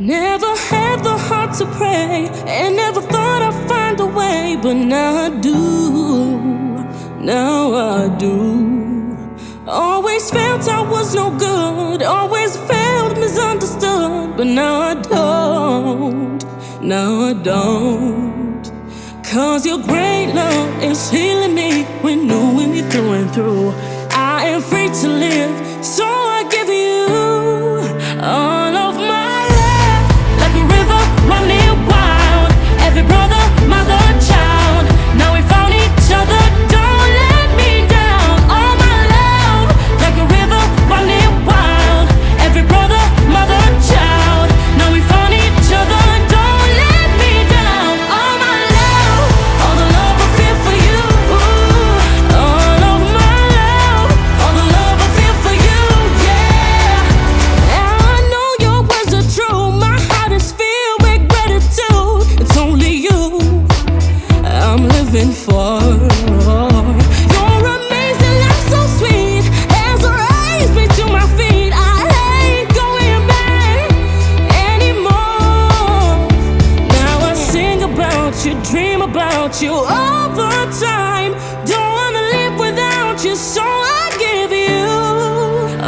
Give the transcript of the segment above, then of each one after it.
Never had the heart to pray, and never thought I'd find a way, but now I do, now I do. Always felt I was no good, always felt misunderstood, but now I don't, now I don't. 'Cause your great love is healing me, renewing me through and through. I am free to live, so I give you all of my love. Like a river running wild, every brother, mother, child. Now we found each other, don't let me down. All my love, like a river running wild, every brother, mother, child. Now we found each other, don't let me down. All my love, all the love I feel for you. All of my love, all the love I feel for you, yeah. And I know your words are true, my heart is filled with gratitude. It's only you I'm living for. You're amazing, love so sweet, as I raise me to my feet. I ain't going back anymore. Now I sing about you, dream about you all the time. Don't wanna live without you, so I give you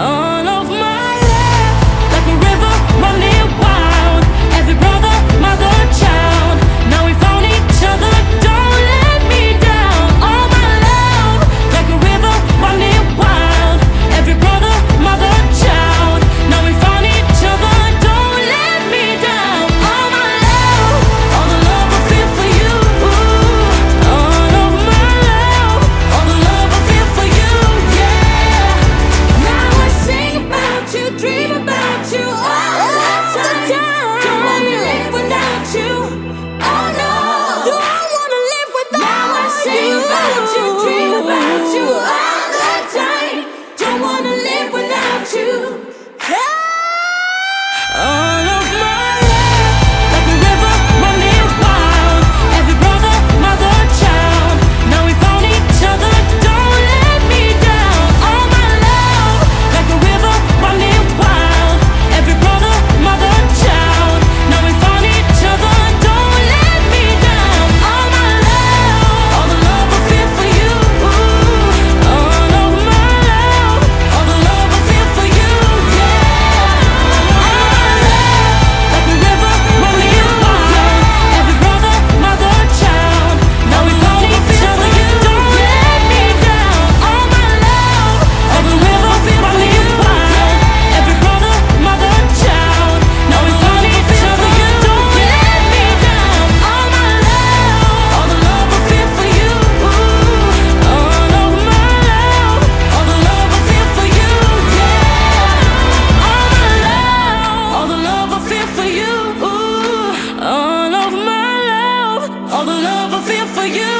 all of my love. Like a river running wild, every brother, mother, child. Now we found each other, don't let me down. All my love, like a river running wild, every brother, mother, child. Now we found each other, don't let me down. All my love, all the love I feel for you. All of my love, all the love I feel for you, yeah. Now I sing about you, dream about you all the time. Don't wanna live without you, oh no. Don't wanna live without you. Now I sing about you, dream about you all the time. Don't wanna live without you. All of my love, like a river running wild, every brother, mother, child. Now we found each other, don't let me down. All my love, like a river running wild, every brother, mother, child. Now we found each other, don't let me down. All my love, all the love I feel for you. All of my love, all the love I feel for you, yeah. All my love, like a river running wild, every brother, mother, child. Now we found each other, don't let me down. All my love, like a river running wild, every brother, mother, child. Now we found each other, don't let me down. All my love, all the love I feel for you. All of my love, all the love I feel for you, yeah. All my love, all the love I feel for you. All of my love, all the love I feel for you.